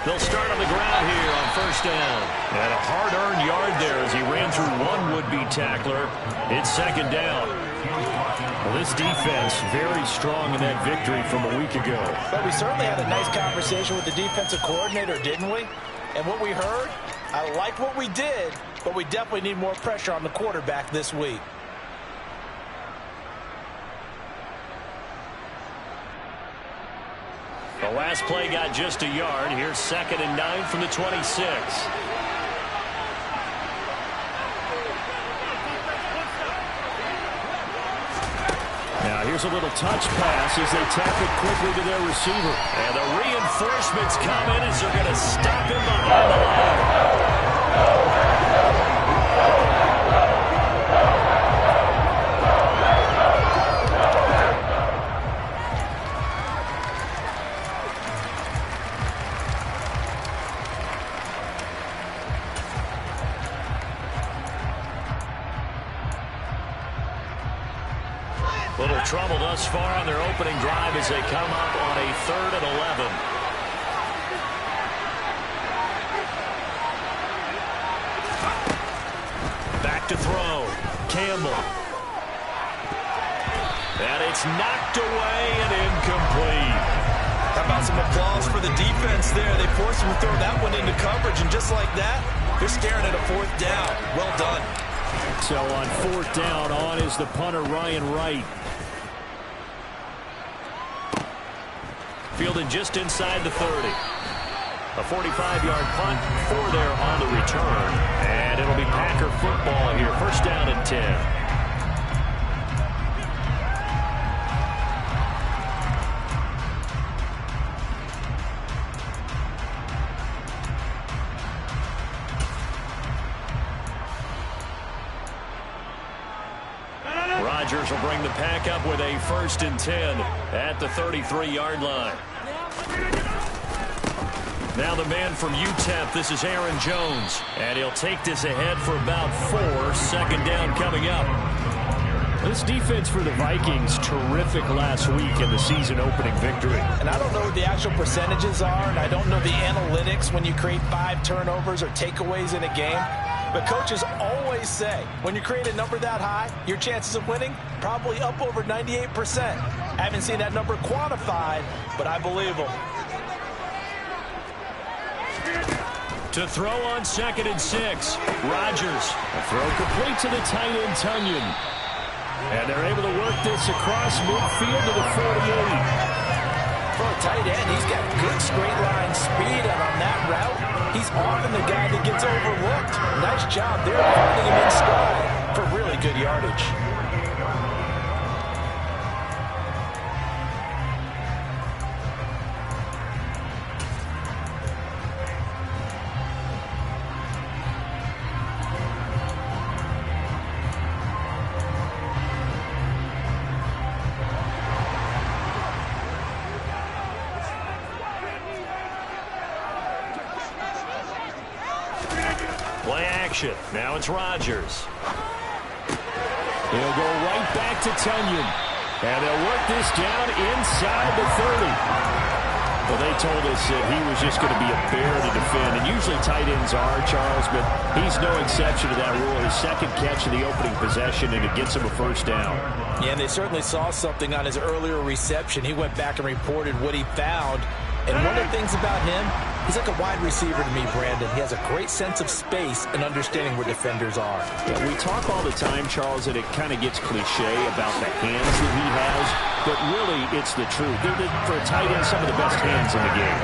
They'll start on the ground here on first down. And a hard-earned yard there as he ran through one would-be tackler. It's second down. Well, this defense very strong in that victory from a week ago. But we certainly had a nice conversation with the defensive coordinator, didn't we? And what we heard, I like what we did, but we definitely need more pressure on the quarterback this week. The last play got just a yard. Here's 2nd and 9 from the 26. Now here's a little touch pass as they tap it quickly to their receiver. And the reinforcements come in as they're going to stop him behind the line. Little trouble thus far on their opening drive as they come up on a 3rd and 11. Back to throw. Campbell. And it's knocked away and incomplete. How about some applause for the defense there? They forced him to throw that one into coverage, and just like that, they're staring at a 4th down. Well done. So on 4th down, on is the punter, Ryan Wright. Fielded just inside the 30. A 45-yard punt, 4 there on the return. And it'll be Packer football here. First down and 10. Rodgers will bring the pack up with a 1st and 10 at the 33-yard line. Now the man from UTEP, this is Aaron Jones. And he'll take this ahead for about 4. 2nd down coming up. This defense for the Vikings, terrific last week in the season-opening victory. And I don't know what the actual percentages are, and I don't know the analytics when you create 5 turnovers or takeaways in a game. But coaches always say, when you create a number that high, your chances of winning probably up over 98%. I haven't seen that number quantified, but I believe them. To throw on 2nd and 6. Rodgers. A throw complete to the tight end, Tunyon. And they're able to work this across midfield to the 48. For a tight end, he's got good straight line speed, and on that route, he's often the guy that gets overlooked. Nice job there finding him in stride for really good yardage. Play action. Now it's Rodgers. He'll go right back to Tunyon. And they'll work this down inside the 30. Well, they told us that he was just going to be a bear to defend. And usually tight ends are, Charles, but he's no exception to that rule. His 2nd catch of the opening possession, and it gets him a 1st down. Yeah, and they certainly saw something on his earlier reception. He went back and reported what he found. And one of the things about him, he's like a wide receiver to me, Brandon. He has a great sense of space and understanding where defenders are. Yeah, we talk all the time, Charles, that it kind of gets cliche about the hands that he has, but really it's the truth. For a tight end, some of the best hands in the game.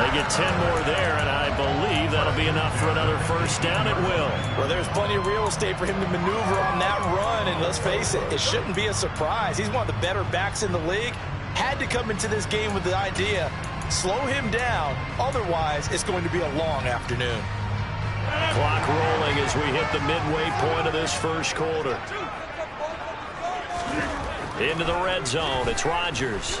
They get 10 more there, and I believe that'll be enough for another 1st down. It will. Well, there's plenty of real estate for him to maneuver on that run, and let's face it, it shouldn't be a surprise. He's one of the better backs in the league. Had to come into this game with the idea, slow him down, otherwise it's going to be a long afternoon. Clock rolling as we hit the midway point of this 1st quarter. Into the red zone, it's Rodgers.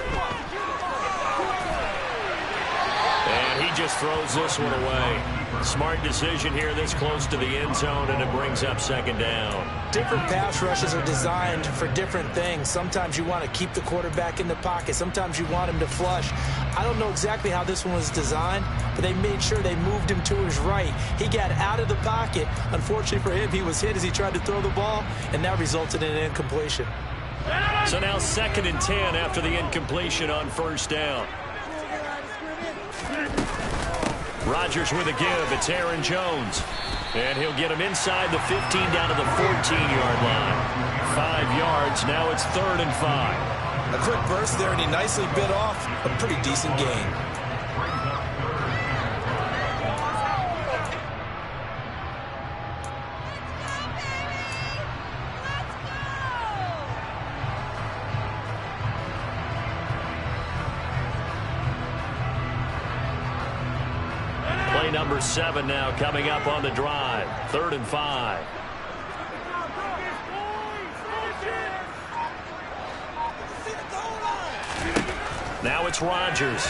And he just throws this one away. Smart decision here this close to the end zone, and it brings up second down. Different pass rushes are designed for different things. Sometimes you want to keep the quarterback in the pocket. Sometimes you want him to flush. I don't know exactly how this one was designed, but they made sure they moved him to his right. He got out of the pocket. Unfortunately for him, he was hit as he tried to throw the ball, and that resulted in an incompletion. So now 2nd and 10 after the incompletion on first down. Rodgers with a give. It's Aaron Jones. And he'll get him inside the 15 down to the 14-yard line. 5 yards. Now it's 3rd and 5. A quick burst there, and he nicely bit off a pretty decent gain. Number 7 now coming up on the drive. 3rd and 5. Now it's Rodgers.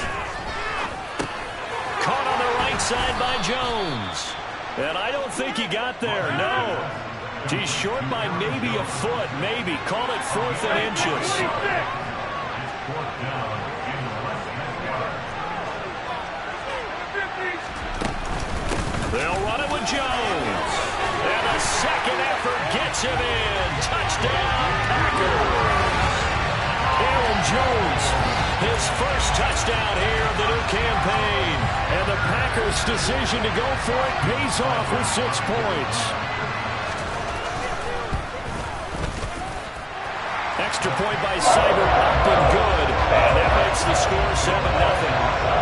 Caught on the right side by Jones. And I don't think he got there, no. He's short by maybe a foot, maybe. Call it 4th and inches. They'll run it with Jones. And the second effort gets him in. Touchdown, Packers. Aaron Jones, his first touchdown here of the new campaign. And the Packers' decision to go for it pays off with 6 points. Extra point by Seibert, up and good. And that makes the score 7-0.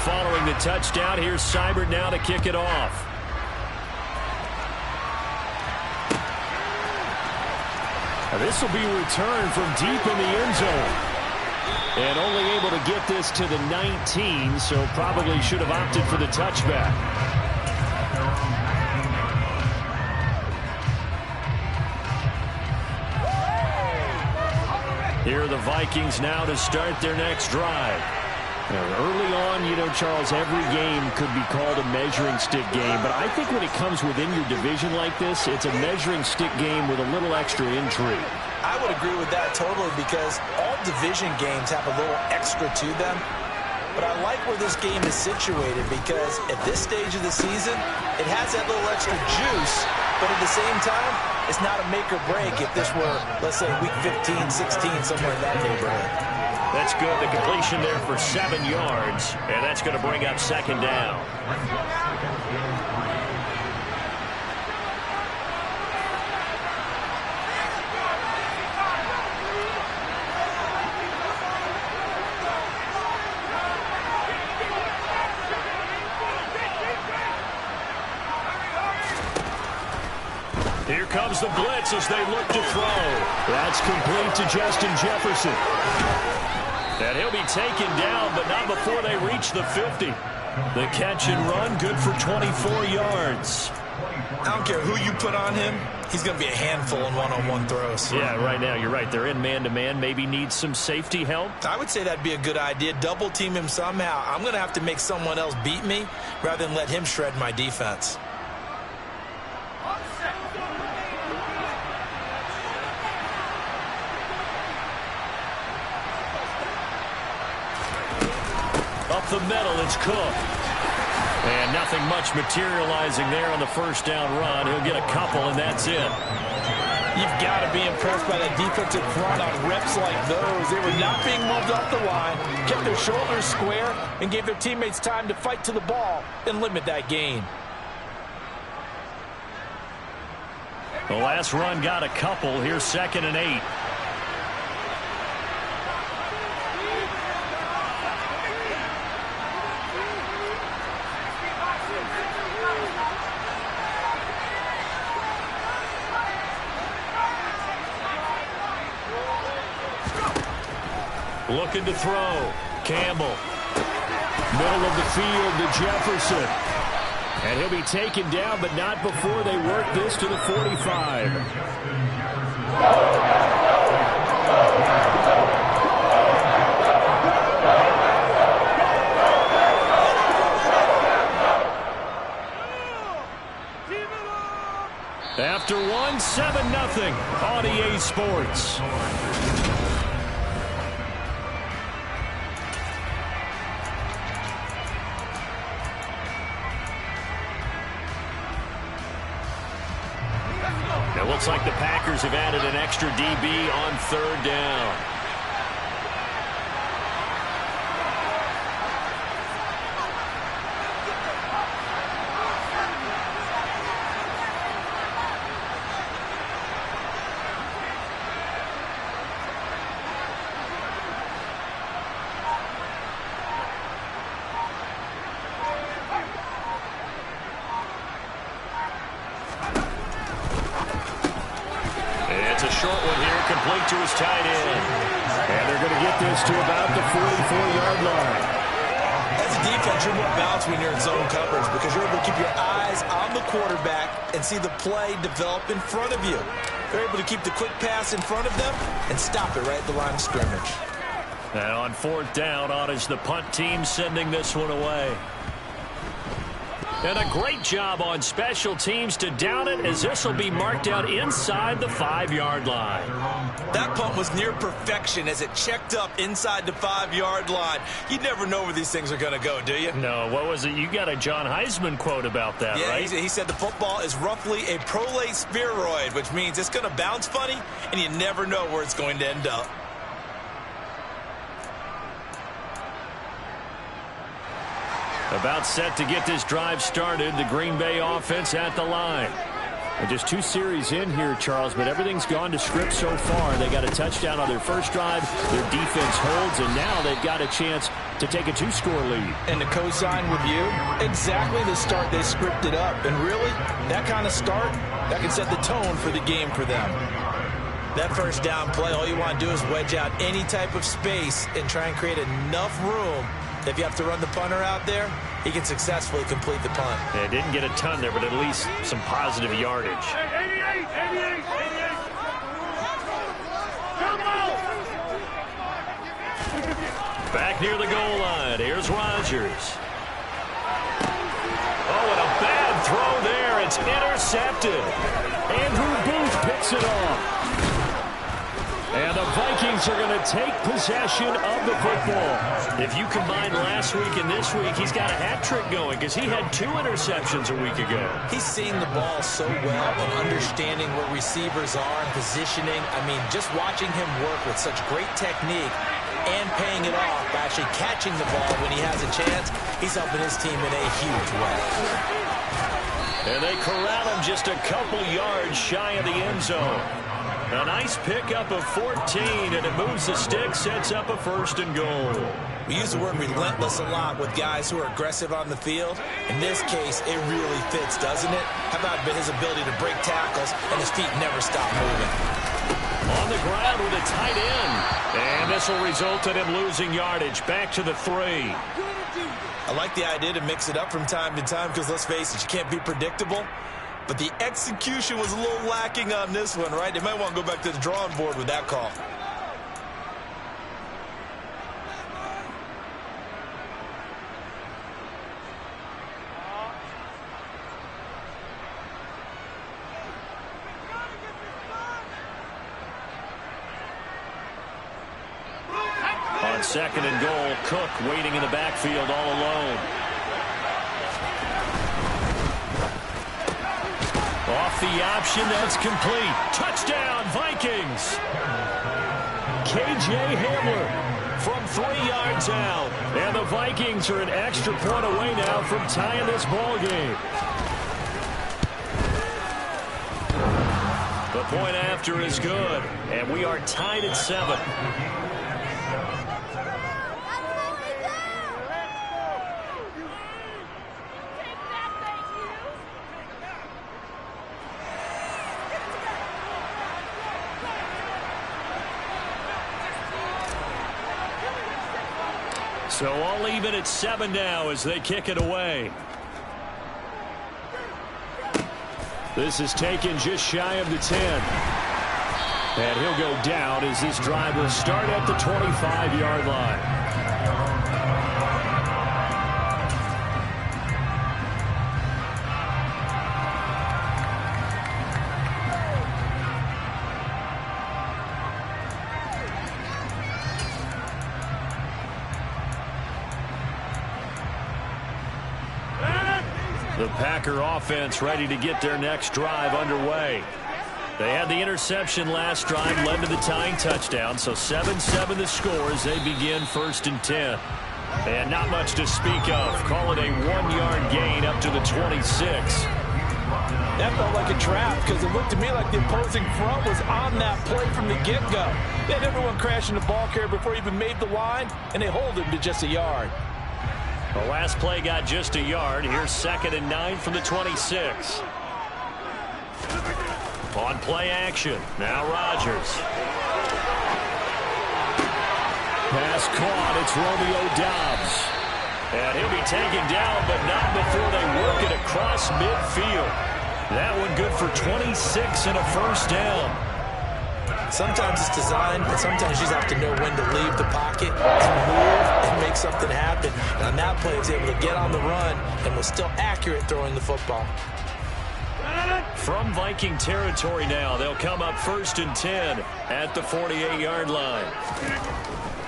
Following the touchdown, here's Seibert now to kick it off. Now this will be returned from deep in the end zone. And only able to get this to the 19, so probably should have opted for the touchback. Here are the Vikings now to start their next drive. Now, early on, you know, Charles, every game could be called a measuring stick game, but I think when it comes within your division like this, it's a measuring stick game with a little extra intrigue. I would agree with that totally, because all division games have a little extra to them. But I like where this game is situated, because at this stage of the season, it has that little extra juice, but at the same time, it's not a make or break if this were, let's say, week 15, 16, somewhere in that neighborhood. That's good. The completion there for 7 yards, and that's going to bring up second down. Here comes the blitz as they look to throw. That's complete to Justin Jefferson. And he'll be taken down, but not before they reach the 50. The catch and run, good for 24 yards. I don't care who you put on him. He's going to be a handful in one-on-one throws. Yeah, right now, you're right. They're in man-to-man. Maybe need some safety help. I would say that'd be a good idea. Double team him somehow. I'm going to have to make someone else beat me rather than let him shred my defense. Up the middle, it's Cook. And nothing much materializing there on the first down run. He'll get a couple, and that's it. You've got to be impressed by the defensive front on reps like those. They were not being moved off the line, kept their shoulders square, and gave their teammates time to fight to the ball and limit that gain. The last run got a couple. Here's 2nd and 8. Looking to throw. Campbell. Middle of the field to Jefferson. And he'll be taken down, but not before they work this to the 45. After one, 7-0 on EA Sports. It looks like the Packers have added an extra DB on 3rd down. Complete to his tight end. And they're going to get this to about the 44-yard line. As a defense, you're more balanced when you're in zone coverage because you're able to keep your eyes on the quarterback and see the play develop in front of you. They're able to keep the quick pass in front of them and stop it right at the line of scrimmage. And on 4th down, on is the punt team sending this one away. And a great job on special teams to down it, as this will be marked out inside the 5-yard line. That punt was near perfection as it checked up inside the 5-yard line. You never know where these things are going to go, do you? No, what was it? You got a John Heisman quote about that, right? He said the football is roughly a prolate spheroid, which means it's going to bounce funny, and you never know where it's going to end up. About set to get this drive started, the Green Bay offense at the line. And just 2 series in here, Charles, but everything's gone to script so far. They got a touchdown on their first drive. Their defense holds, and now they've got a chance to take a 2-score lead. And to co-sign with you, exactly the start they scripted up. And really, that kind of start, that can set the tone for the game for them. That first down play, all you want to do is wedge out any type of space and try and create enough room. If you have to run the punter out there, he can successfully complete the punt. Yeah, didn't get a ton there, but at least some positive yardage. 88. Back near the goal line. Here's Rodgers. Oh, and a bad throw there. It's intercepted. Andrew Booth picks it off. And the Vikings are going to take possession of the football. If you combine last week and this week, he's got a hat trick going because he had 2 interceptions a week ago. He's seeing the ball so well and understanding where receivers are and positioning. I mean, just watching him work with such great technique and paying it off by actually catching the ball when he has a chance, he's helping his team in a huge way. And they corral him just a couple yards shy of the end zone. A nice pickup of 14, and it moves the stick, sets up a 1st and goal. We use the word relentless a lot with guys who are aggressive on the field. In this case, it really fits, doesn't it? How about his ability to break tackles and his feet never stop moving? On the ground with a tight end. And this will result in him losing yardage. Back to the 3. I like the idea to mix it up from time to time because, let's face it, you can't be predictable. But the execution was a little lacking on this one, right? They might want to go back to the drawing board with that call. On 2nd and goal, Cook waiting in the backfield all alone. Off the option, that's complete. Touchdown, Vikings. KJ Hamler from 3 yards out. And the Vikings are an extra point away now from tying this ball game. The point after is good, and we are tied at 7. So all even at 7 now as they kick it away. This is taken just shy of the 10. And he'll go down as this drive will start at the 25-yard line. The Packer offense ready to get their next drive underway. They had the interception last drive, led to the tying touchdown, so 7-7 the score as they begin 1st and 10. And not much to speak of. Call it a 1-yard gain up to the 26. That felt like a trap because it looked to me like the opposing front was on that play from the get-go. They had everyone crashing the ball carrier before he even made the line, and they hold him to just a yard. The last play got just a yard. Here's 2nd and 9 from the 26. On play action. Now Rodgers. Pass caught. It's Romeo Doubs. And he'll be taken down, but not before they work it across midfield. That one good for 26 and a first down. Sometimes it's designed, and sometimes you just have to know when to leave the pocket, to move, and make something happen. And on that play, he was able to get on the run and was still accurate throwing the football. From Viking territory now, they'll come up 1st and 10 at the 48-yard line.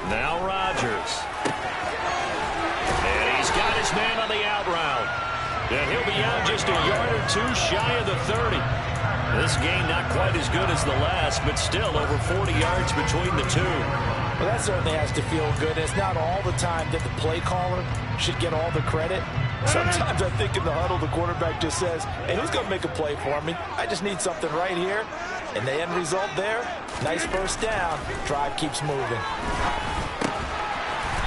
Now Rodgers. And he's got his man on the out route. And he'll be out just a yard or two shy of the 30. This game not quite as good as the last, but still over 40 yards between the two. Well, that certainly has to feel good. It's not all the time that the play caller should get all the credit. Sometimes I think in the huddle, the quarterback just says, hey, who's going to make a play for me? I just need something right here. And the end result there, nice first down. Drive keeps moving.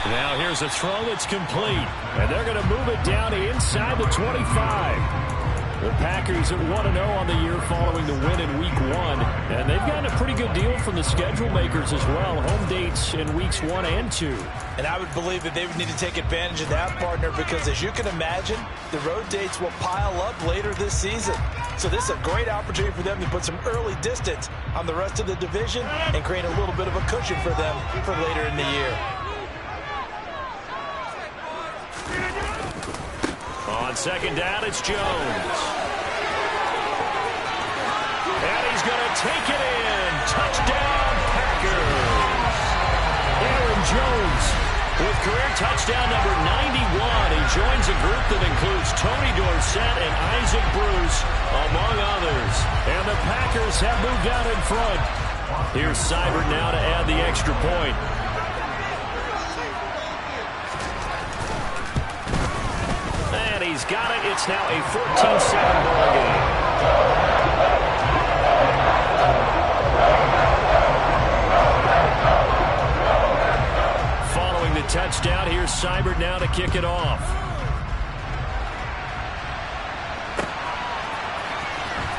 Now here's a throw that's complete. And they're going to move it down inside the 25. The Packers at 1-0 on the year following the win in Week 1. And they've gotten a pretty good deal from the schedule makers as well. Home dates in Weeks 1 and 2. And I would believe that they would need to take advantage of that, partner, because as you can imagine, the road dates will pile up later this season. So this is a great opportunity for them to put some early distance on the rest of the division and create a little bit of a cushion for them for later in the year. On 2nd down, it's Jones. And he's going to take it in. Touchdown, Packers. Aaron Jones with career touchdown number 91. He joins a group that includes Tony Dorsett and Isaac Bruce, among others. And the Packers have moved out in front. Here's Seibert now to add the extra point. And he's got it. It's now a 14-7 ball game. Following the touchdown, here's Seibert now to kick it off.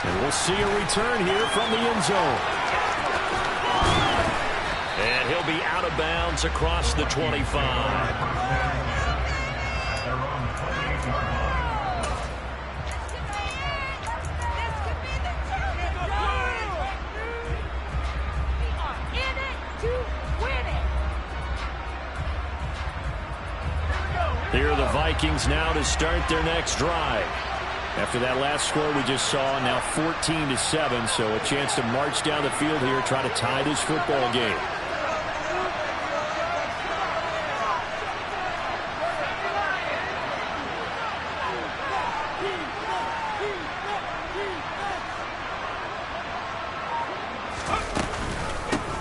And we'll see a return here from the end zone. And he'll be out of bounds across the 25. Here are the Vikings now to start their next drive. After that last score we just saw, now 14-7, so a chance to march down the field here, try to tie this football game.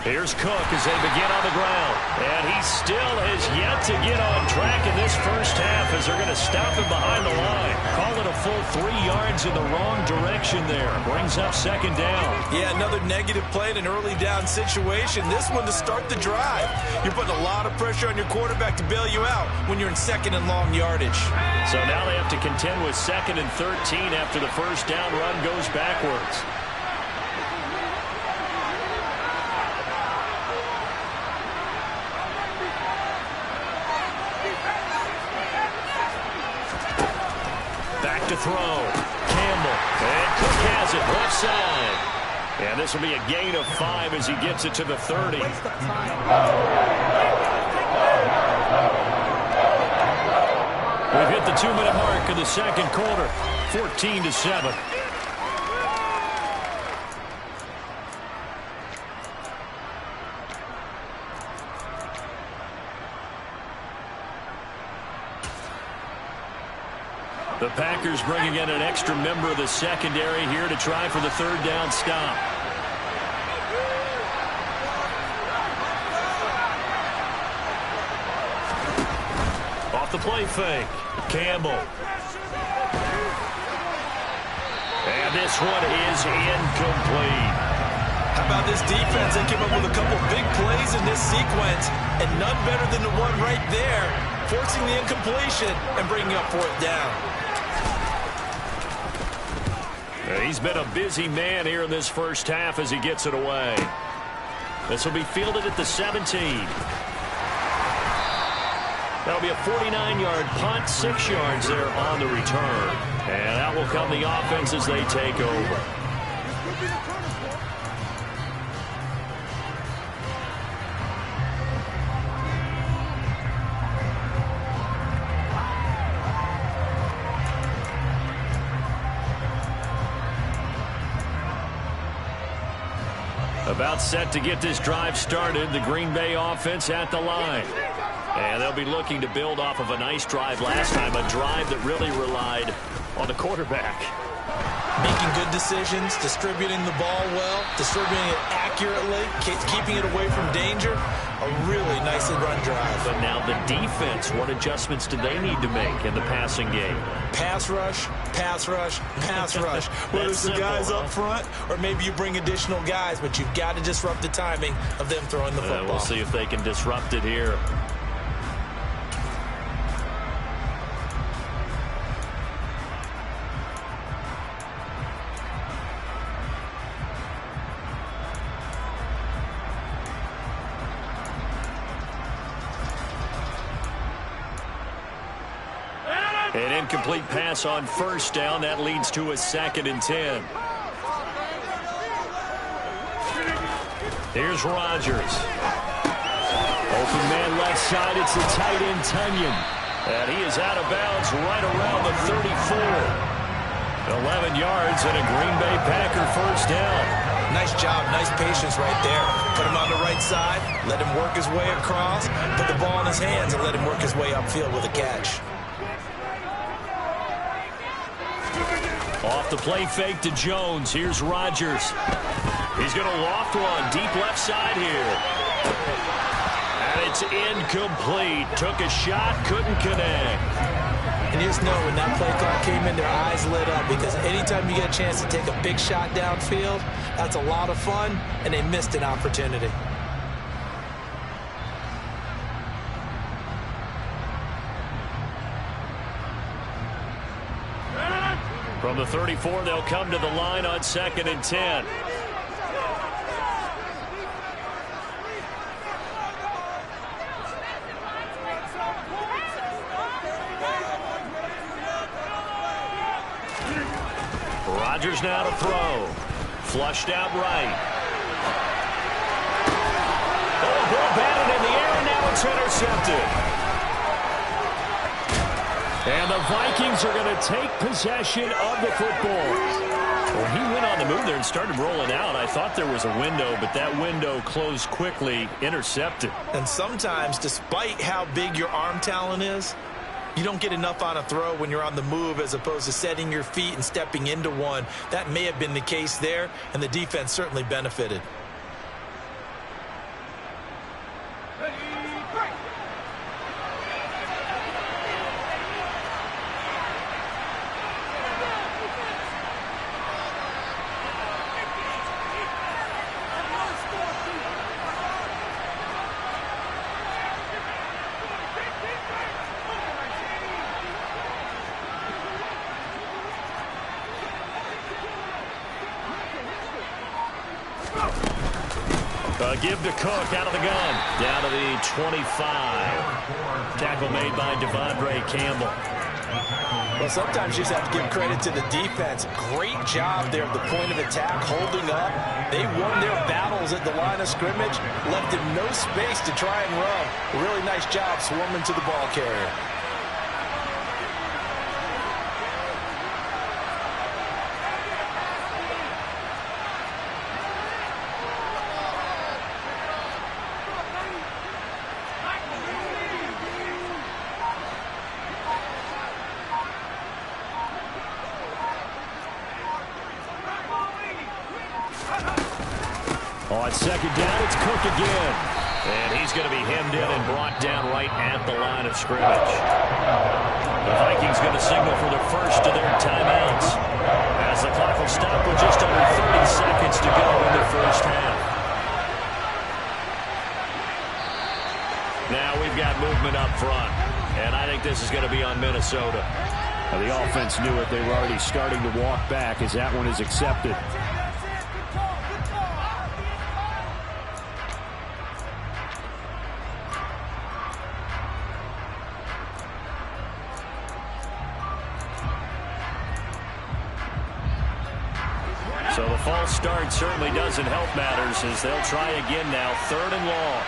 Here's Cook as they begin on the ground. And he still has yet to get on track in this first half as they're going to stop him behind the line. Call it a full 3 yards in the wrong direction there. Brings up 2nd down. Yeah, another negative play in an early down situation. This one to start the drive. You're putting a lot of pressure on your quarterback to bail you out when you're in 2nd and long yardage. So now they have to contend with 2nd and 13 after the first down run goes backwards. To throw. Campbell. And Cook has it left side. And this will be a gain of 5 as he gets it to the 30. We've hit the 2-minute mark of the second quarter, 14-7. The Packers bringing in an extra member of the secondary here to try for the third down stop. Off the play fake. Campbell. And this one is incomplete. How about this defense? They came up with a couple big plays in this sequence, and none better than the one right there, forcing the incompletion and bringing up fourth down. He's been a busy man here in this first half as he gets it away. This will be fielded at the 17. That'll be a 49-yard punt, 6 yards there on the return. And out will come the offense as they take over. About set to get this drive started. The Green Bay offense at the line. And they'll be looking to build off of a nice drive last time, a drive that really relied on the quarterback. Making good decisions, distributing the ball well, distributing it accurately, keeping it away from danger. A really nicely run drive. But now the defense, what adjustments do they need to make in the passing game? Pass rush, pass rush, pass rush. Whether it's the guys up front or maybe you bring additional guys, but you've got to disrupt the timing of them throwing the football. We'll see if they can disrupt it here. An incomplete pass on first down. That leads to a 2nd and 10. Here's Rodgers. Open man left side. It's the tight end, Tunyon. And he is out of bounds right around the 34. 11 yards and a Green Bay Packer first down. Nice job, nice patience right there. Put him on the right side, let him work his way across, put the ball in his hands and let him work his way upfield with a catch. Off the play fake to Jones. Here's Rodgers. He's going to loft one deep left side here. And it's incomplete. Took a shot, couldn't connect. And you just know when that play clock came in, their eyes lit up because anytime you get a chance to take a big shot downfield, that's a lot of fun, and they missed an opportunity. From the 34, they'll come to the line on 2nd and 10. Rodgers now to throw. Flushed out right. Oh, ball batted in the air, and now it's intercepted. And the Vikings are going to take possession of the football. When he went on the move there and started rolling out, I thought there was a window, but that window closed quickly, intercepted. And sometimes, despite how big your arm talent is, you don't get enough on a throw when you're on the move as opposed to setting your feet and stepping into one. That may have been the case there, and the defense certainly benefited. Give to Cook out of the gun. Down to the 25. Tackle made by Devondre Campbell. Well, sometimes you just have to give credit to the defense. Great job there at the point of attack, holding up. They won their battles at the line of scrimmage, left him no space to try and run. A really nice job swarming to the ball carrier. On second down, it's Cook again. And he's going to be hemmed in and brought down right at the line of scrimmage. The Vikings going to signal for the first of their timeouts, as the clock will stop with just under 30 seconds to go in the first half. Now we've got movement up front, and I think this is going to be on Minnesota. Now, the offense knew it. They were already starting to walk back as that one is accepted. So the false start certainly doesn't help matters as they'll try again now, 3rd and long.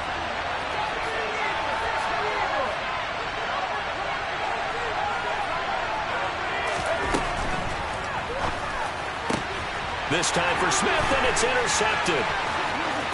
This time for Smith, and it's intercepted.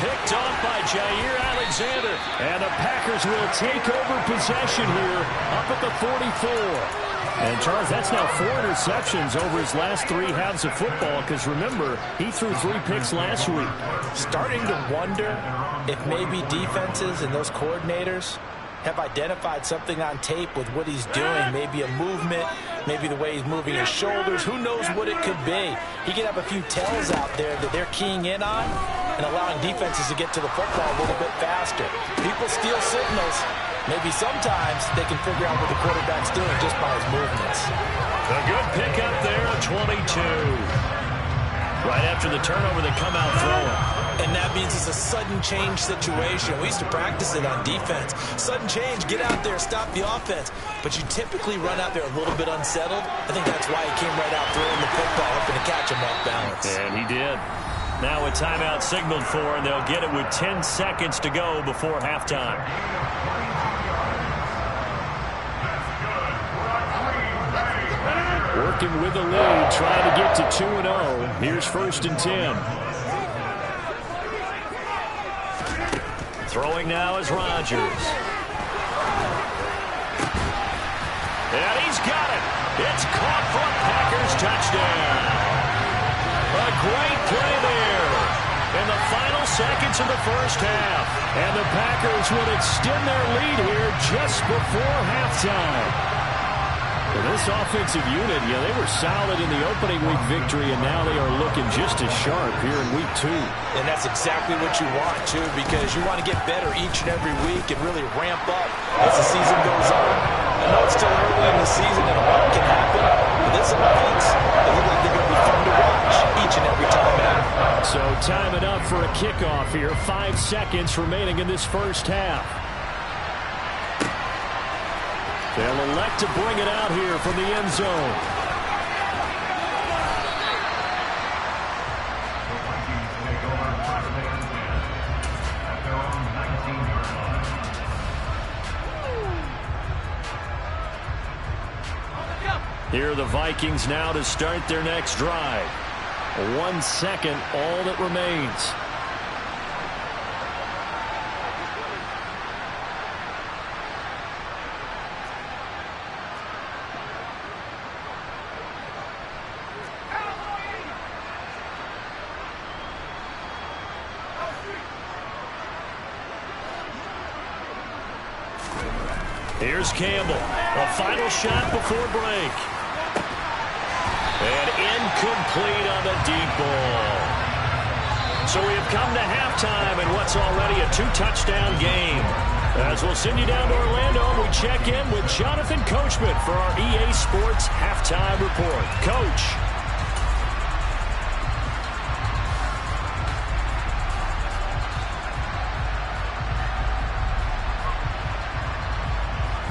Picked off by Jair Alexander. And the Packers will take over possession here up at the 44. And, Charles, that's now 4 interceptions over his last 3 halves of football because, remember, he threw 3 picks last week. Starting to wonder if maybe defenses and those coordinators have identified something on tape with what he's doing. Maybe a movement, maybe the way he's moving his shoulders. Who knows what it could be? He could have a few tells out there that they're keying in on and allowing defenses to get to the football a little bit faster. People steal signals. Maybe sometimes they can figure out what the quarterback's doing just by his movements. A good pickup there at 22. Right after the turnover, they come out throwing. And that means it's a sudden change situation. We used to practice it on defense. Sudden change, get out there, stop the offense. But you typically run out there a little bit unsettled. I think that's why he came right out throwing the football, hoping to catch him off balance. And he did. Now a timeout signaled for, and they'll get it with 10 seconds to go before halftime. Working with the lead, trying to get to 2-0. Here's 1st and 10. Throwing now is Rodgers. And he's got it. It's caught for a Packers touchdown. A great play there in the final seconds of the first half. And the Packers would extend their lead here just before halftime. Well, this offensive unit, yeah, they were solid in the opening week victory, and now they are looking just as sharp here in week 2. And that's exactly what you want, too, because you want to get better each and every week and really ramp up as the season goes on. I know it's still early in the season and a lot can happen, but this offense, they look like they're going to be fun to watch each and every time out. So time it up for a kickoff here. 5 seconds remaining in this first half. They'll elect to bring it out here from the end zone. Here are the Vikings now to start their next drive. 1 second, all that remains. Here's Campbell. A final shot before break. And incomplete on the deep ball. So we have come to halftime in what's already a 2-touchdown game. As we'll send you down to Orlando, and we check in with Jonathan Coachman for our EA Sports Halftime Report. Coach.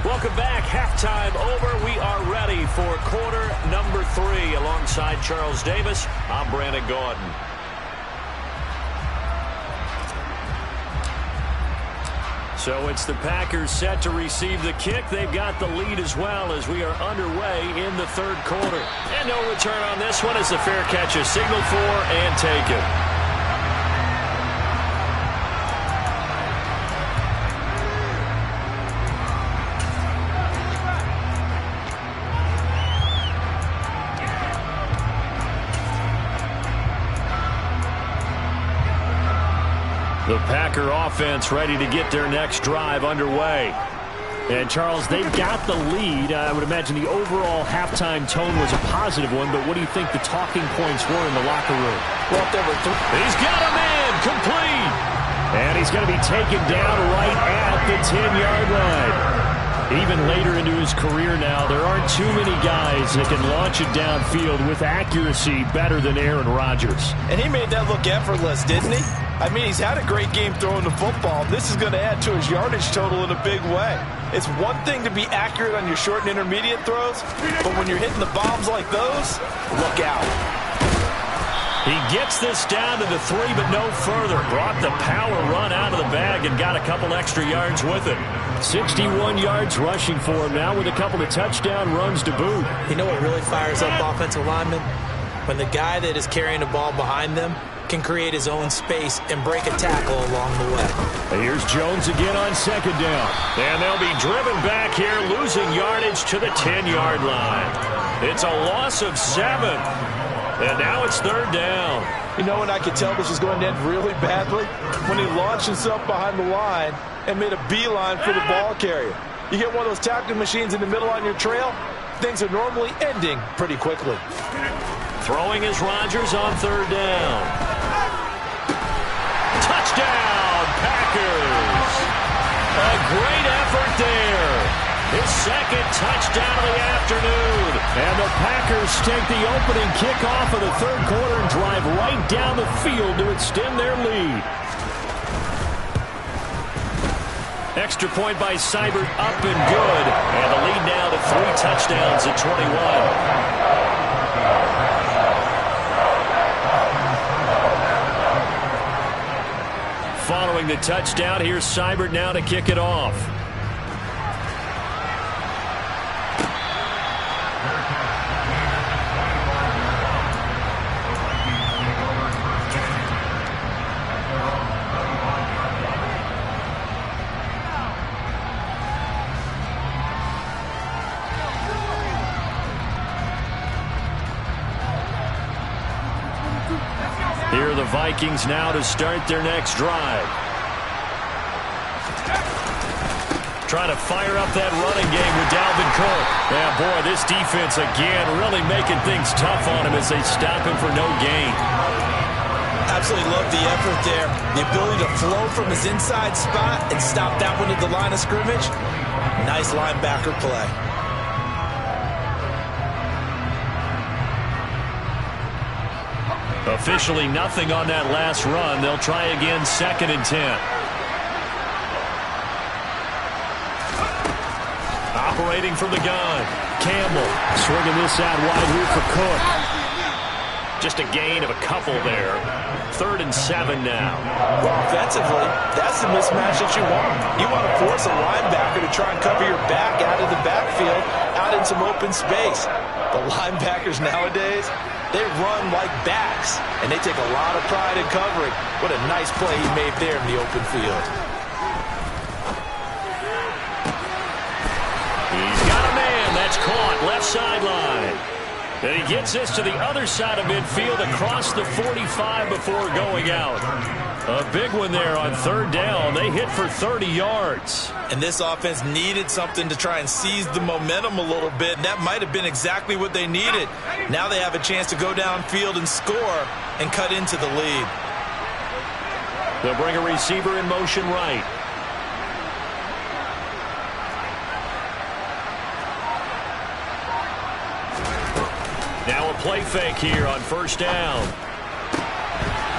Welcome back. Halftime over. We are ready for quarter number 3. Alongside Charles Davis, I'm Brandon Gaudin. So it's the Packers set to receive the kick. They've got the lead as well as we are underway in the third quarter. And no return on this one as the fair catch is signaled for and taken. The Packer offense ready to get their next drive underway. And, Charles, they've got the lead. I would imagine the overall halftime tone was a positive one, but what do you think the talking points were in the locker room? Well, if there were he's got a man complete. And he's going to be taken down right at the 10-yard line. Even later into his career now, there aren't too many guys that can launch it downfield with accuracy better than Aaron Rodgers. And he made that look effortless, didn't he? I mean, he's had a great game throwing the football. This is going to add to his yardage total in a big way. It's one thing to be accurate on your short and intermediate throws, but when you're hitting the bombs like those, look out. He gets this down to the 3, but no further. Brought the power run out of the bag and got a couple extra yards with it. 61 yards rushing for him now with a couple of touchdown runs to boot. You know what really fires up offensive linemen? When the guy that is carrying the ball behind them can create his own space and break a tackle along the way. And here's Jones again on second down. And they'll be driven back here, losing yardage to the 10-yard line. It's a loss of 7. And now it's third down. You know when I could tell this was going to end really badly? When he launched himself behind the line and made a beeline for the ball carrier. You get one of those tackling machines in the middle on your trail, things are normally ending pretty quickly. Throwing is Rodgers on third down. Touchdown, Packers. A great effort there. His second touchdown of the afternoon. And the Packers take the opening kickoff of the third quarter and drive right down the field to extend their lead. Extra point by Seibert up and good. And the lead now to 3 touchdowns at 21. Following the touchdown, here's Seibert now to kick it off. Here are the Vikings now to start their next drive. Trying to fire up that running game with Dalvin Cook. Yeah, boy, this defense again really making things tough on him as they stop him for no gain. Absolutely love the effort there. The ability to flow from his inside spot and stop that one at the line of scrimmage. Nice linebacker play. Officially nothing on that last run. They'll try again, 2nd and 10. Operating from the gun. Campbell swinging this out wide here for Cook. Just a gain of a couple there. 3rd and 7 now. Well, offensively, that's the mismatch that you want. You want to force a linebacker to try and cover your back out of the backfield, out in some open space. The linebackers nowadays, they run like backs, and they take a lot of pride in covering. What a nice play he made there in the open field. He's got a man. That's caught. Left sideline. And he gets this to the other side of midfield across the 45 before going out. A big one there on third down. They hit for 30 yards. And this offense needed something to try and seize the momentum a little bit, and that might have been exactly what they needed. Now they have a chance to go downfield and score and cut into the lead. They'll bring a receiver in motion right. Now a play fake here on first down.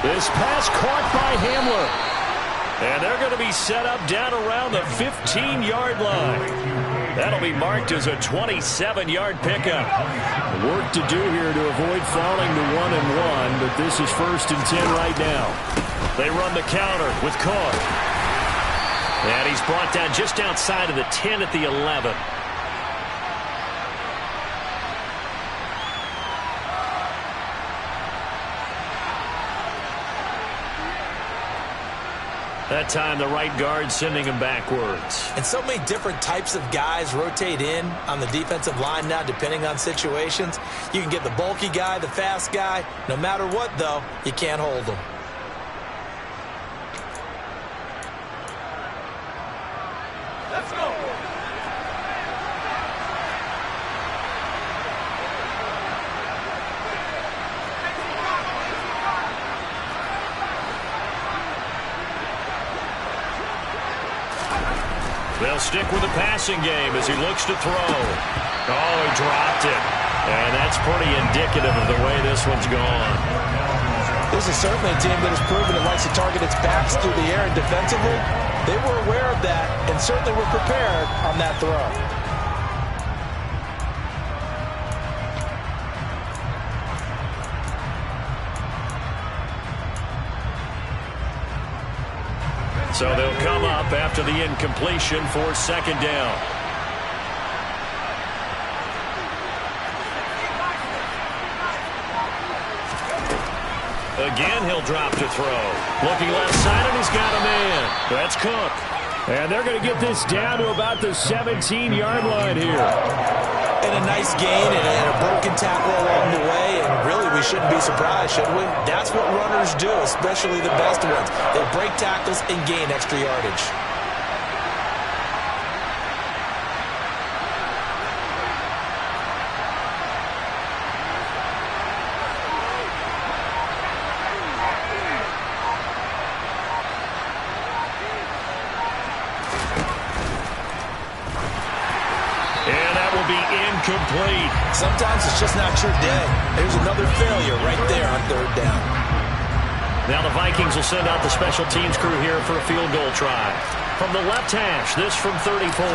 This pass caught by Hamler. And they're going to be set up down around the 15-yard line. That'll be marked as a 27-yard pickup. Work to do here to avoid falling to 1-1, but this is 1st and 10 right now. They run the counter with Cook. And he's brought down just outside of the 10 at the 11. That time, the right guard sending him backwards. And so many different types of guys rotate in on the defensive line now, depending on situations. You can get the bulky guy, the fast guy. No matter what, though, you can't hold them. Let's go. They'll stick with the passing game as he looks to throw. Oh, he dropped it. And that's pretty indicative of the way this one's gone. This is certainly a team that has proven it likes to target its backs through the air and defensively. They were aware of that and certainly were prepared on that throw. So they'll come up after the incompletion for 2nd down. Again, he'll drop to throw. Looking left side, and he's got a man. That's Cook. And they're going to get this down to about the 17-yard line here. And a nice gain and a broken tackle along the way. And really, we shouldn't be surprised, should we? That's what runners do, especially the best ones. They break tackles and gain extra yardage. Incomplete. Sometimes it's just not your day. There's another failure right there on 3rd down. Now the Vikings will send out the special teams crew here for a field goal try. From the left hash, this from 34.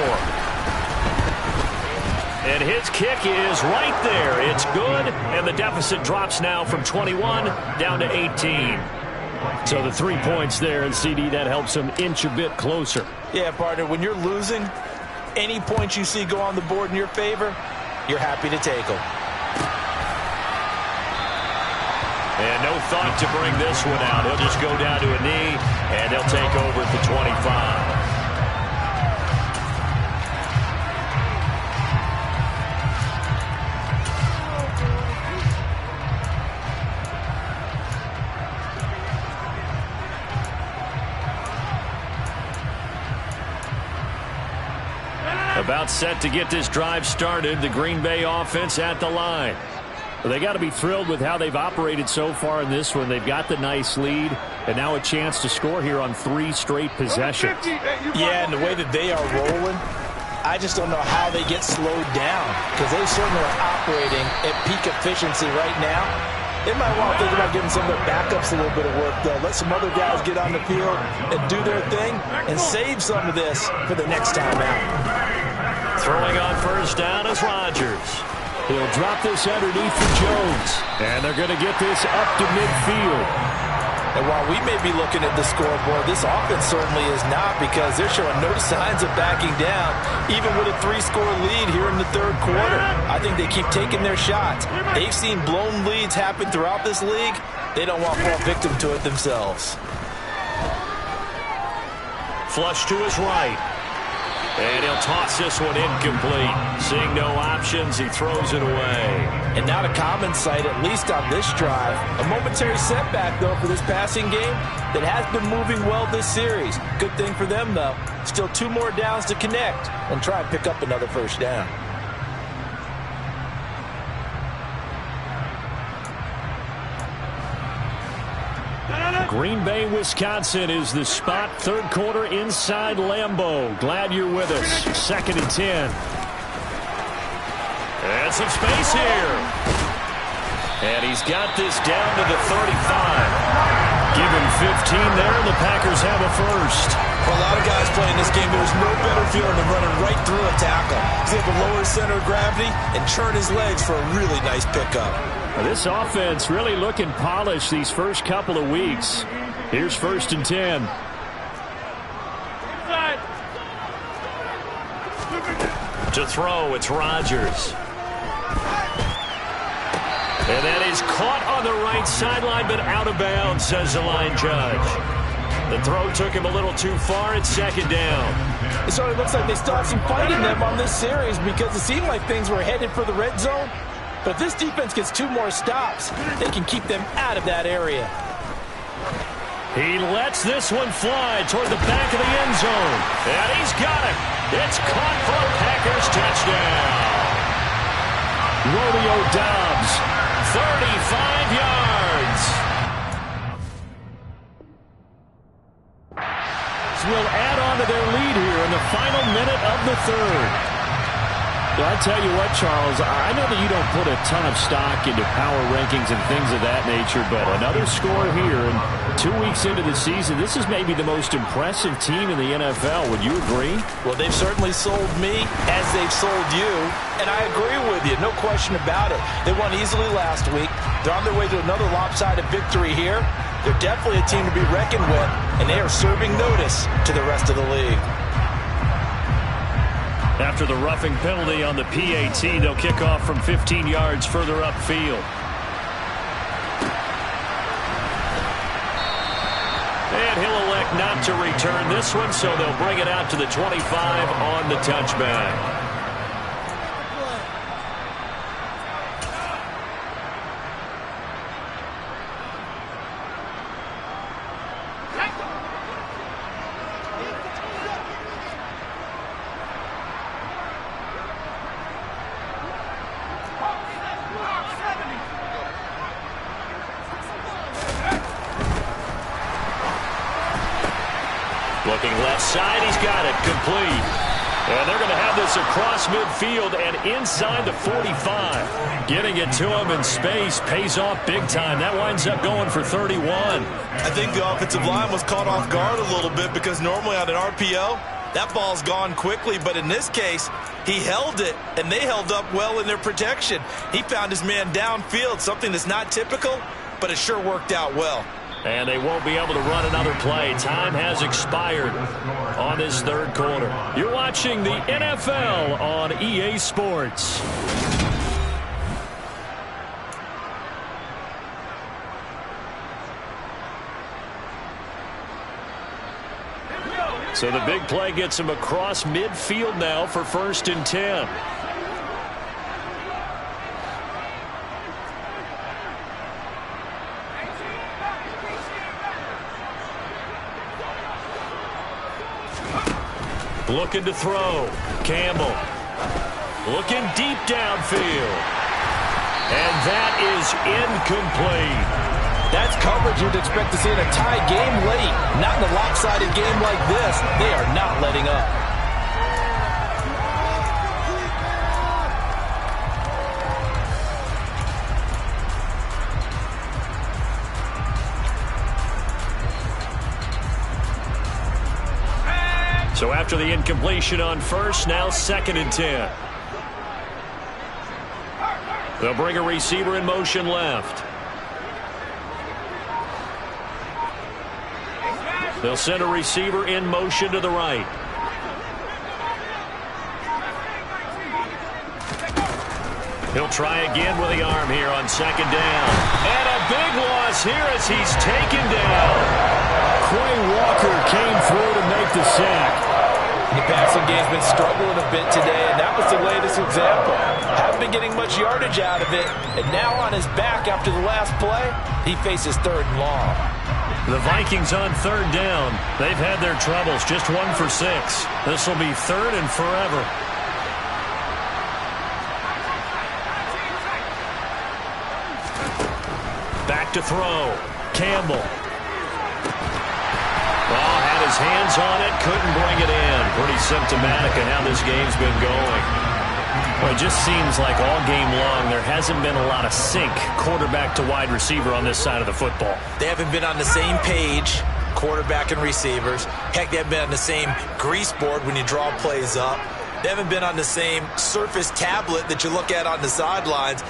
And his kick is right there. It's good, and the deficit drops now from 21 down to 18. So the 3 points there, and CD, that helps him inch a bit closer. Yeah, partner, when you're losing, any points you see go on the board in your favor, you're happy to take them. And no thought to bring this one out. He'll just go down to a knee, and they'll take over at the 25. About set to get this drive started. The Green Bay offense at the line. Well, they got to be thrilled with how they've operated so far in this one. They've got the nice lead, and now a chance to score here on 3 straight possessions. Yeah, and the way that they are rolling, I just don't know how they get slowed down, because they certainly are operating at peak efficiency right now. They might want to think about giving some of their backups a little bit of work, though. Let some other guys get on the field and do their thing and save some of this for the next time out. Throwing on 1st down is Rodgers. He'll drop this underneath for Jones. And they're going to get this up to midfield. And while we may be looking at the scoreboard, this offense certainly is not, because they're showing no signs of backing down, even with a 3-score lead here in the 3rd quarter. I think they keep taking their shots. They've seen blown leads happen throughout this league. They don't want to fall victim to it themselves. Flush to his right. And he'll toss this one incomplete. Seeing no options, he throws it away. And not a common sight, at least on this drive. A momentary setback, though, for this passing game that has been moving well this series. Good thing for them, though. Still 2 more downs to connect and try and pick up another 1st down. Green Bay, Wisconsin is the spot. 3rd quarter inside Lambeau. Glad you're with us. 2nd and 10. And some space here. And he's got this down to the 35. Give him there, and the Packers have a first. For a lot of guys playing this game, there's no better feeling than running right through a tackle. He's able to lower his center of gravity and turn his legs for a really nice pickup. This offense really looking polished these first couple of weeks. Here's 1st and 10. To throw, it's Rodgers. And that is caught on the right sideline, but out of bounds, says the line judge. The throw took him a little too far. It's 2nd down. It sort of looks like they still have some fight in them on this series because it seemed like things were headed for the red zone. But if this defense gets 2 more stops, they can keep them out of that area. He lets this one fly toward the back of the end zone. And he's got it. It's caught for a Packers touchdown. Romeo Doubs, 35 yards. So we'll add on to their lead here in the final minute of the 3rd. Well, I tell you what, Charles, I know that you don't put a ton of stock into power rankings and things of that nature, but another score here, and 2 weeks into the season, this is maybe the most impressive team in the NFL. Would you agree? Well, they've certainly sold me as they've sold you, and I agree with you, no question about it. They won easily last week. They're on their way to another lopsided victory here. They're definitely a team to be reckoned with, and they are serving notice to the rest of the league. After the roughing penalty on the PAT, they'll kick off from 15 yards further upfield. And he'll elect not to return this one, so they'll bring it out to the 25 on the touchback. Looking left side, he's got it, complete. And they're going to have this across midfield and inside the 45. Getting it to him in space pays off big time. That winds up going for 31. I think the offensive line was caught off guard a little bit because normally on an RPO, that ball's gone quickly. But in this case, he held it, and they held up well in their protection. He found his man downfield, something that's not typical, but it sure worked out well. And they won't be able to run another play. Time has expired on this 3rd quarter. You're watching the NFL on EA Sports. So the big play gets him across midfield now for 1st and 10. Looking to throw. Campbell. Looking deep downfield. And that is incomplete. That's coverage you'd expect to see in a tie game late. Not in a lopsided game like this. They are not letting up. So after the incompletion on 1st, now 2nd and 10. They'll bring a receiver in motion left. They'll send a receiver in motion to the right. He'll try again with the arm here on 2nd down. And a big loss here as he's taken down. Quay Walker came through to make the sack. The passing game's been struggling a bit today, and that was the latest example. Haven't been getting much yardage out of it, and now on his back after the last play, he faces 3rd and long. The Vikings on 3rd down. They've had their troubles, just 1 for 6. This will be 3rd and forever. Back to throw. Campbell. Ball had his hands on it, couldn't bring it in. Pretty symptomatic of how this game's been going. Well, it just seems like all game long there hasn't been a lot of sync quarterback to wide receiver on this side of the football. They haven't been on the same page, quarterback and receivers. Heck, they haven't been on the same grease board when you draw plays up. They haven't been on the same Surface tablet that you look at on the sidelines.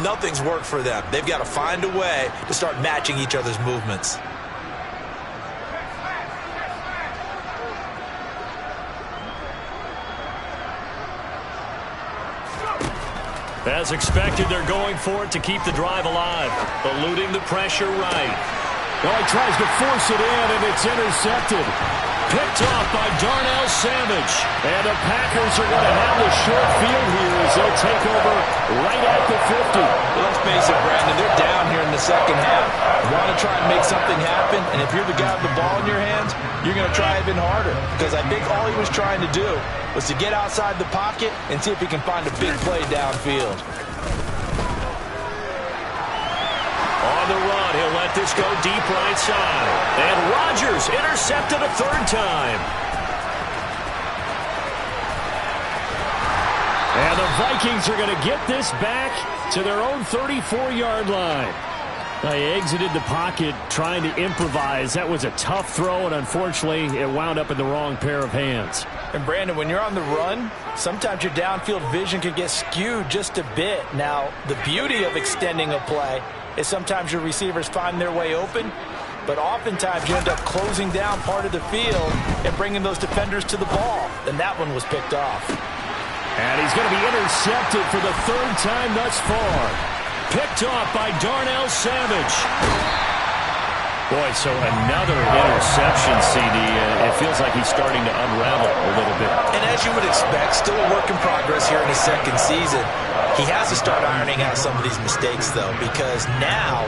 Nothing's worked for them. They've got to find a way to start matching each other's movements. As expected, they're going for it to keep the drive alive, eluding the pressure right. Well, he tries to force it in, and it's intercepted. Picked off by Darnell Savage. And the Packers are going to have the short field here as they'll take over right at the 50. Well, let's face it, Brandon, they're down here in the second half. You want to try and make something happen, and if you're the guy with the ball in your hands, you're going to try even harder. Because I think all he was trying to do was to get outside the pocket and see if he can find a big play downfield. On the run, he'll let this go deep right side. And Rodgers intercepted a third time. And the Vikings are going to get this back to their own 34-yard line. They exited the pocket trying to improvise. That was a tough throw, and unfortunately, it wound up in the wrong pair of hands. And, Brandon, when you're on the run, sometimes your downfield vision can get skewed just a bit. Now, the beauty of extending a play is sometimes your receivers find their way open, but oftentimes you end up closing down part of the field and bringing those defenders to the ball. And that one was picked off. And he's going to be intercepted for the third time thus far. Picked off by Darnell Savage. Boy, so another interception, CD. It feels like he's starting to unravel a little bit. And as you would expect, still a work in progress here in his second season. He has to start ironing out some of these mistakes, though, because now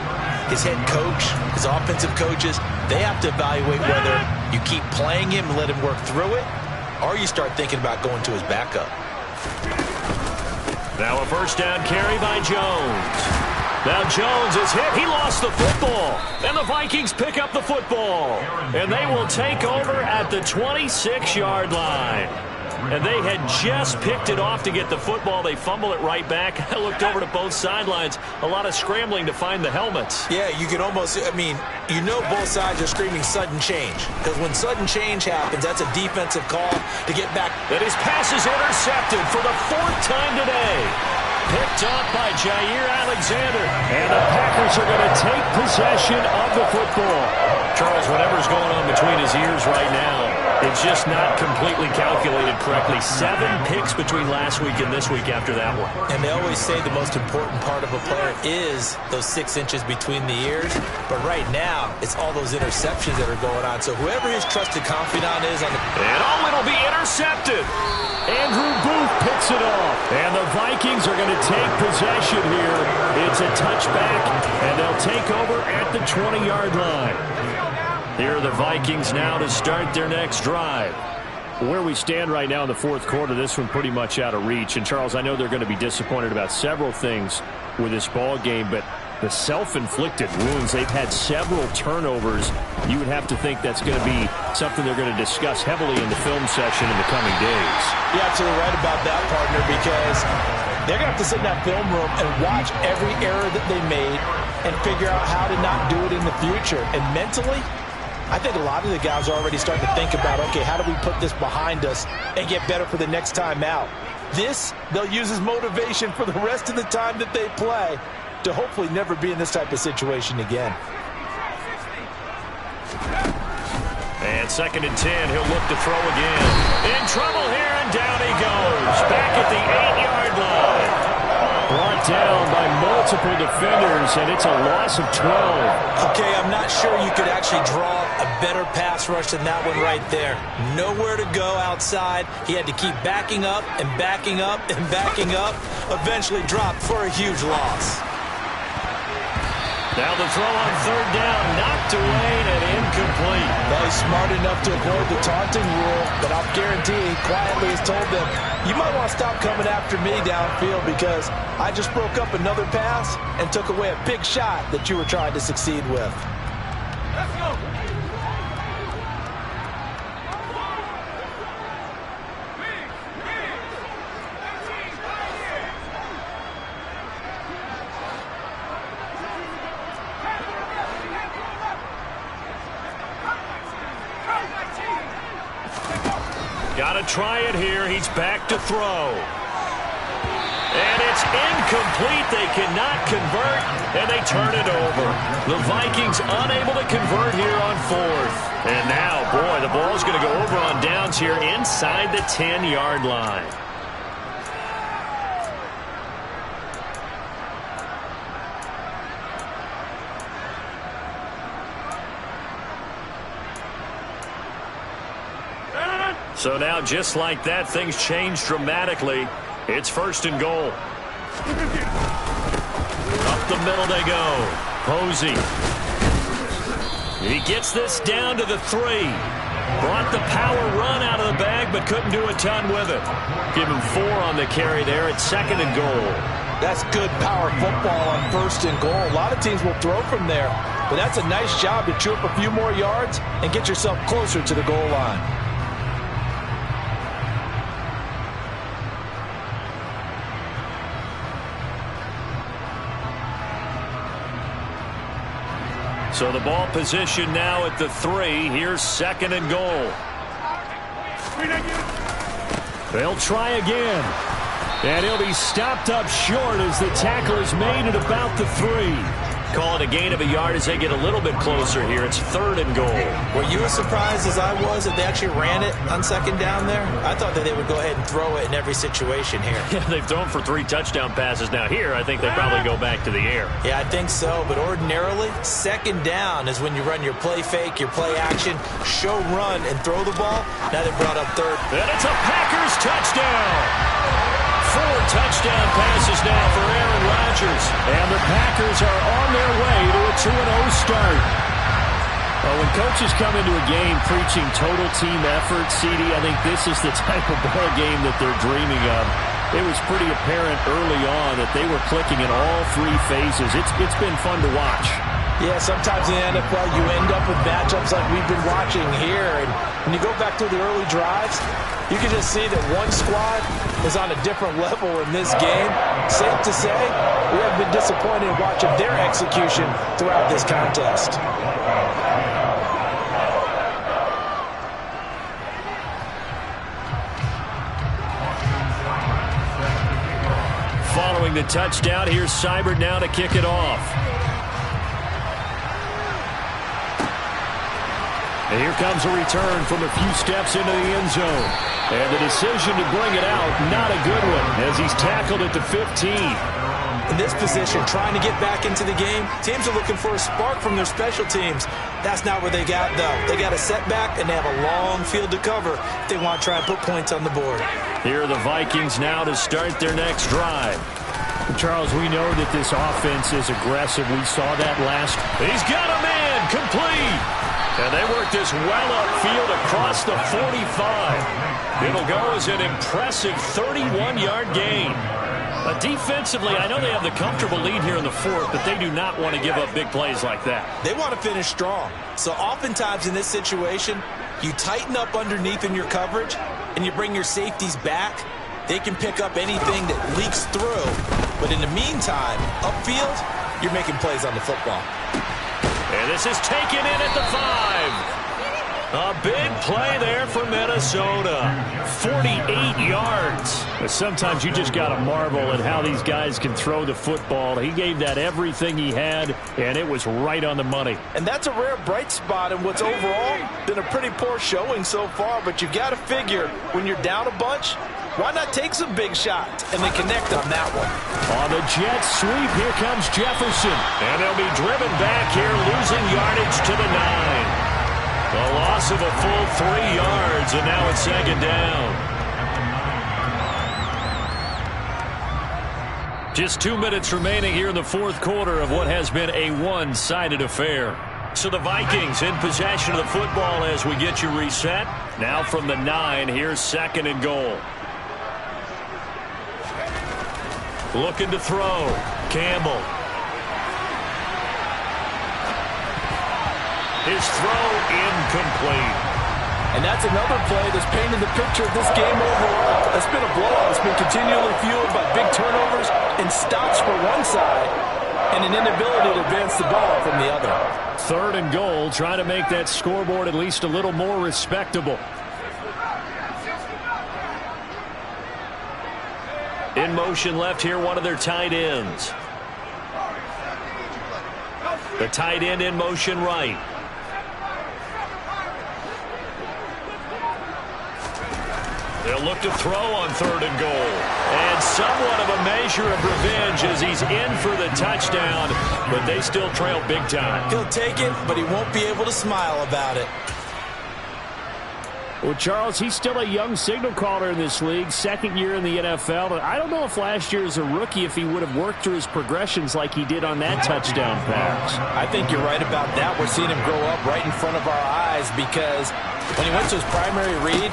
his head coach, his offensive coaches, they have to evaluate whether you keep playing him and let him work through it, or you start thinking about going to his backup. Now a first down carry by Jones. Now Jones is hit. He lost the football. And the Vikings pick up the football. And they will take over at the 26-yard line. And they had just picked it off to get the football. They fumble it right back. I looked over to both sidelines. A lot of scrambling to find the helmets. Yeah, you can almost, you know both sides are screaming sudden change. Because when sudden change happens, that's a defensive call to get back. And his pass is intercepted for the fourth time today. Picked up by Jair Alexander. And the Packers are going to take possession of the football. Charles, whatever's going on between his ears right now, it's just not completely calculated correctly. 7 picks between last week and this week after that one. And they always say the most important part of a player is those 6 inches between the ears. But right now, it's all those interceptions that are going on. So whoever his trusted confidant is on the... And it'll be intercepted. Andrew Booth picks it off. And the Vikings are going to take possession here. It's a touchback, and they'll take over at the 20-yard line. Here are the Vikings now to start their next drive. Where we stand right now in the fourth quarter, this one pretty much out of reach. And, Charles, I know they're going to be disappointed about several things with this ball game, but the self-inflicted wounds, they've had several turnovers. You would have to think that's going to be something they're going to discuss heavily in the film session in the coming days. You're absolutely right about that, partner, because they're going to have to sit in that film room and watch every error that they made and figure out how to not do it in the future. And mentally, I think a lot of the guys are already starting to think about, okay, how do we put this behind us and get better for the next time out? This, they'll use as motivation for the rest of the time that they play to hopefully never be in this type of situation again. And 2nd and 10, he'll look to throw again. In trouble here, and down he goes. Back at the 8-yard line. Brought down by multiple defenders, and it's a loss of 12. Okay, I'm not sure you could actually draw a better pass rush than that one right there. Nowhere to go outside. He had to keep backing up and backing up and backing up. Eventually dropped for a huge loss. Now the throw on 3rd down, knocked away and incomplete. Well, he's smart enough to avoid the taunting rule, but I'll guarantee he quietly has told them, you might want to stop coming after me downfield because I just broke up another pass and took away a big shot that you were trying to succeed with. Let's go. Got to try it here. He's back to throw. And it's incomplete. They cannot convert, and they turn it over. The Vikings unable to convert here on fourth. And now, boy, the ball's going to go over on downs here inside the 10-yard line. So now, just like that, things change dramatically. It's first and goal. Up the middle they go. Posey. He gets this down to the 3. Brought the power run out of the bag, but couldn't do a ton with it. Give him 4 on the carry there at second and goal. That's good power football on first and goal. A lot of teams will throw from there, but that's a nice job to chew up a few more yards and get yourself closer to the goal line. So the ball position now at the 3. Here's second and goal. They'll try again. And he'll be stopped up short as the tackle is made at about the 3. Call it a gain of a yard as they get a little bit closer here. It's third and goal. Were you as surprised as I was that they actually ran it on second down there? I thought that they would go ahead and throw it in every situation here. Yeah, they've thrown for 3 touchdown passes. Now here, I think they probably go back to the air. Yeah, I think so. But ordinarily, second down is when you run your play fake, your play action, show run, and throw the ball. Now they brought up third. And it's a Packers touchdown. 4 touchdown passes now for Aaron Rodgers. And the Packers are on their way to a 2-0 start. Well, when coaches come into a game preaching total team effort, CD, I think this is the type of ball game that they're dreaming of. It was pretty apparent early on that they were clicking in all 3 phases. It's been fun to watch. Yeah, sometimes in the NFL you end up with matchups like we've been watching here. And when you go back through the early drives, you can just see that one squad is on a different level in this game. Safe to say, we have been disappointed in watching their execution throughout this contest. Following the touchdown, here's Seibert now to kick it off. And here comes a return from a few steps into the end zone. And the decision to bring it out, not a good one, as he's tackled at the 15. In this position, trying to get back into the game, teams are looking for a spark from their special teams. That's not what they got, though. They got a setback, and they have a long field to cover if they want to try and put points on the board. Here are the Vikings now to start their next drive. Charles, we know that this offense is aggressive. We saw that last. He's got a man, complete. And they work this well upfield across the 45. It'll go as an impressive 31-yard gain. Defensively, I know they have the comfortable lead here in the 4th, but they do not want to give up big plays like that. They want to finish strong. So oftentimes in this situation, you tighten up underneath in your coverage, and you bring your safeties back. They can pick up anything that leaks through. But in the meantime, upfield, you're making plays on the football. And this is taken in at the 5. A big play there for Minnesota. 48 yards. But sometimes you just got to marvel at how these guys can throw the football. He gave that everything he had, and it was right on the money. And that's a rare bright spot in what's overall been a pretty poor showing so far. But you've got to figure when you're down a bunch, why not take some big shots and then connect on that one? On the jet sweep, here comes Jefferson. And they'll be driven back here, losing yardage to the 9. A loss of a full 3 yards, and now it's second down. Just 2 minutes remaining here in the 4th quarter of what has been a one-sided affair. So the Vikings in possession of the football as we get you reset. Now from the 9, here's second and goal. Looking to throw. Campbell. His throw incomplete. And that's another play that's painted the picture of this game overall. It's been a blowout. It's been continually fueled by big turnovers and stops for one side and an inability to advance the ball from the other. Third and goal, trying to make that scoreboard at least a little more respectable. In motion left here, one of their tight ends. The tight end in motion right. They'll look to throw on 3rd and goal. And somewhat of a measure of revenge as he's in for the touchdown, but they still trail big time. He'll take it, but he won't be able to smile about it. Well, Charles, he's still a young signal caller in this league, 2nd year in the NFL. And I don't know if last year as a rookie, if he would have worked through his progressions like he did on that touchdown pass. I think you're right about that. We're seeing him grow up right in front of our eyes because when he went to his primary read,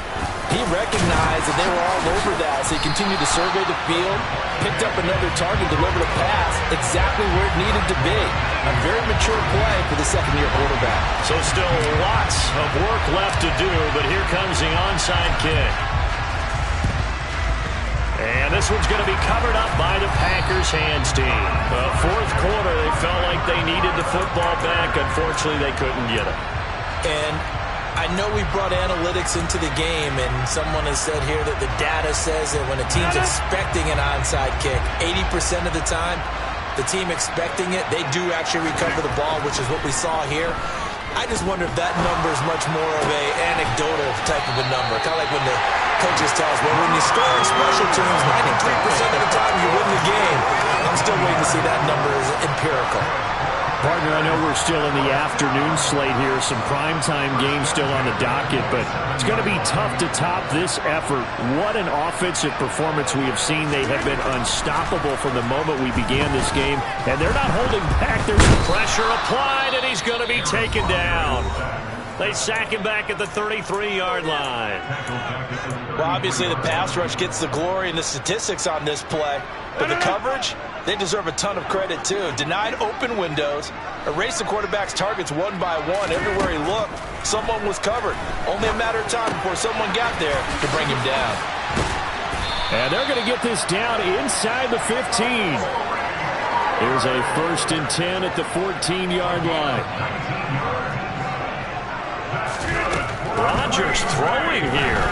he recognized that they were all over that. So he continued to survey the field, picked up another target, delivered a pass exactly where it needed to be. A very mature play for the 2nd-year quarterback. So still lots of work left to do, but here comes the onside kick. And this one's going to be covered up by the Packers hands team. The 4th quarter, they felt like they needed the football back. Unfortunately, they couldn't get it. And I know we brought analytics into the game, and someone has said here that the data says that when a team's expecting an onside kick, 80% of the time, the team expecting it, they do actually recover the ball, which is what we saw here. I just wonder if that number is much more of a anecdotal type of a number. Kind of like when the coaches tell us, well, when you score on special teams, 93% of the time you win the game. I'm still waiting to see that number as empirical. Partner, I know we're still in the afternoon slate here. Some primetime games still on the docket, but it's going to be tough to top this effort. What an offensive performance we have seen. They have been unstoppable from the moment we began this game, and they're not holding back. There's pressure applied, and he's going to be taken down. They sack him back at the 33-yard line. Well, obviously the pass rush gets the glory and the statistics on this play, but the coverage, they deserve a ton of credit too. Denied open windows, erased the quarterback's targets one by one. Everywhere he looked, someone was covered. Only a matter of time before someone got there to bring him down. And they're going to get this down inside the 15. Here's a 1st and 10 at the 14-yard line. Rodgers throwing here.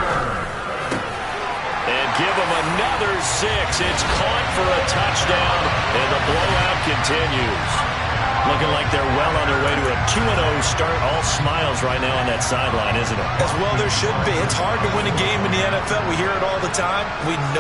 And give him another 6. It's caught for a touchdown, and the blowout continues. Looking like they're well on their way to a 2-0 start. All smiles right now on that sideline, isn't it? As well there should be. It's hard to win a game in the NFL. We hear it all the time. We know